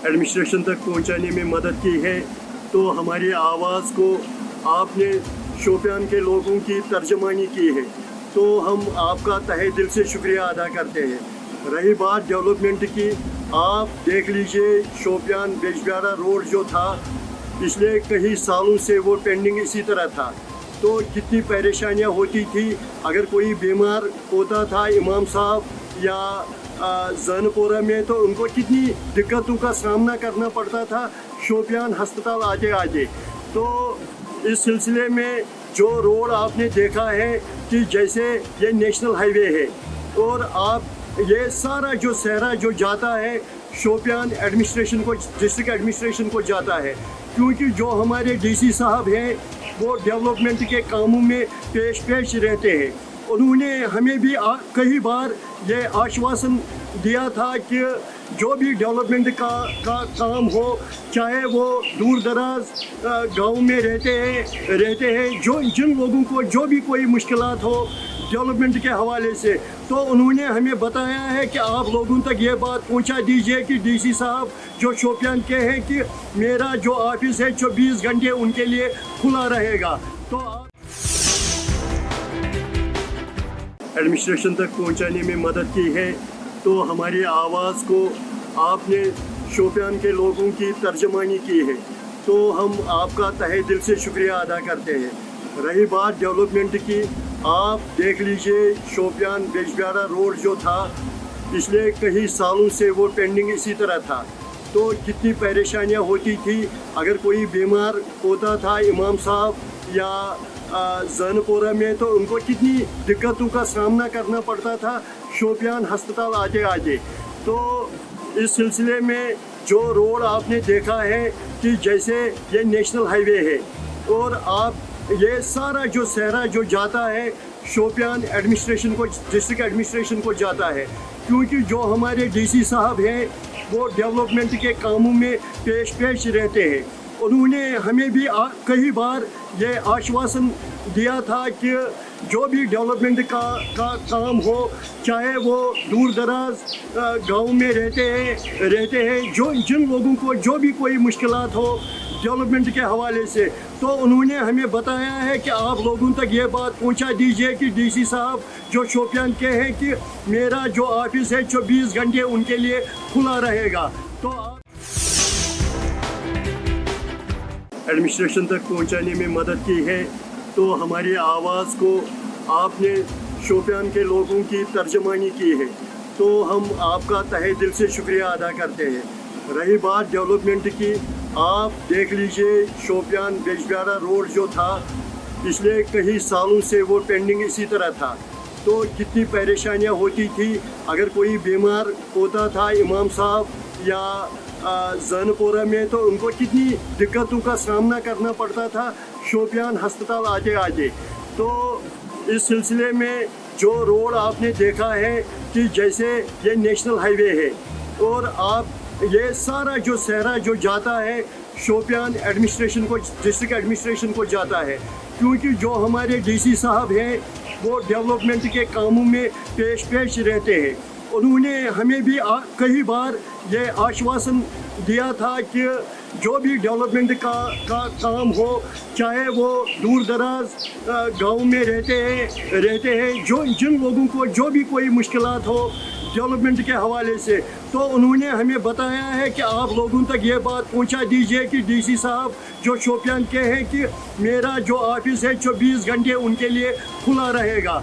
Administration तक पहुंचाने में मदद की है। तो हमारी आवाज़ को आपने शोपियान के लोगों की तर्जमानी की है, तो हम आपका तहे दिल से शुक्रिया अदा करते हैं। रही बात डेवलपमेंट की, आप देख लीजिए शोपियान बेजबियारा रोड जो था पिछले कई सालों से वो पेंडिंग इसी तरह था। तो कितनी परेशानियां होती थी, अगर कोई बीमार होता था इमाम साहब या जानपोरा में, तो उनको कितनी दिक्कतों का सामना करना पड़ता था शोपियान हस्पताल आते आते। तो इस सिलसिले में जो रोड आपने देखा है कि जैसे ये नेशनल हाईवे है और आप ये सारा जो सहरा जो जाता है शोपियान एडमिनिस्ट्रेशन को, डिस्ट्रिक्ट एडमिनिस्ट्रेशन को जाता है, क्योंकि जो हमारे डीसी साहब हैं वो डेवलपमेंट के कामों में पेश रहते हैं। उन्होंने हमें भी कई बार ये आश्वासन दिया था कि जो भी डेवलपमेंट का काम हो, चाहे वो दूर दराज गाँव में रहते हैं जो जिन लोगों को जो भी कोई मुश्किलात हो डेवलपमेंट के हवाले से, तो उन्होंने हमें बताया है कि आप लोगों तक ये बात पहुंचा दीजिए कि डीसी साहब जो शोपियान के हैं कि मेरा जो ऑफिस है 24 घंटे उनके लिए खुला रहेगा। तो एडमिनिस्ट्रेशन तक पहुंचाने में मदद की है। तो हमारी आवाज़ को आपने शोपियान के लोगों की तर्जमानी की है, तो हम आपका तहे दिल से शुक्रिया अदा करते हैं। रही बात डेवलपमेंट की, आप देख लीजिए शोपियान बेजबियारा रोड जो था पिछले कई सालों से वो पेंडिंग इसी तरह था। तो कितनी परेशानियां होती थी, अगर कोई बीमार होता था इमाम साहब या जानपोरा में, तो उनको कितनी दिक्कतों का सामना करना पड़ता था शोपियान हस्पताल आते आते। तो इस सिलसिले में जो रोड आपने देखा है कि जैसे ये नेशनल हाईवे है और आप ये सारा जो सहरा जो जाता है शोपियान एडमिनिस्ट्रेशन को, डिस्ट्रिक्ट एडमिनिस्ट्रेशन को जाता है, क्योंकि जो हमारे डीसी साहब हैं वो डेवलपमेंट के कामों में पेश रहते हैं। उन्होंने हमें भी कई बार ये आश्वासन दिया था कि जो भी डेवलपमेंट का काम हो, चाहे वो दूर दराज गाँव में रहते हैं जो जिन लोगों को जो भी कोई मुश्किलात हो डेवलपमेंट के हवाले से, तो उन्होंने हमें बताया है कि आप लोगों तक ये बात पहुंचा दीजिए कि डीसी साहब जो शोपियान के हैं कि मेरा जो ऑफिस है 24 घंटे उनके लिए खुला रहेगा। तो एडमिनिस्ट्रेशन तक पहुंचाने में मदद की है। तो हमारी आवाज़ को आपने शोपियान के लोगों की तर्जमानी की है, तो हम आपका तहे दिल से शुक्रिया अदा करते हैं। रही बात डेवलपमेंट की, आप देख लीजिए शोपियान बेजबियारा रोड जो था पिछले कई सालों से वो पेंडिंग इसी तरह था। तो कितनी परेशानियां होती थी, अगर कोई बीमार होता था इमाम साहब या जानपोरा में, तो उनको कितनी दिक्कतों का सामना करना पड़ता था शोपियान हस्पताल आते आते। तो इस सिलसिले में जो रोड आपने देखा है कि जैसे ये नेशनल हाईवे है और आप ये सारा जो सहरा जो जाता है शोपियान एडमिनिस्ट्रेशन को, डिस्ट्रिक्ट एडमिनिस्ट्रेशन को जाता है, क्योंकि जो हमारे डीसी साहब हैं वो डेवलपमेंट के कामों में पेश रहते हैं। उन्होंने हमें भी कई बार ये आश्वासन दिया था कि जो भी डेवलपमेंट का काम हो, चाहे वो दूर दराज गाँव में रहते हैं जो जिन लोगों को जो भी कोई मुश्किलात हो डेवलपमेंट के हवाले से, तो उन्होंने हमें बताया है कि आप लोगों तक ये बात पहुंचा दीजिए कि डीसी साहब जो शोपियान के हैं कि मेरा जो ऑफिस है 24 घंटे उनके लिए खुला रहेगा।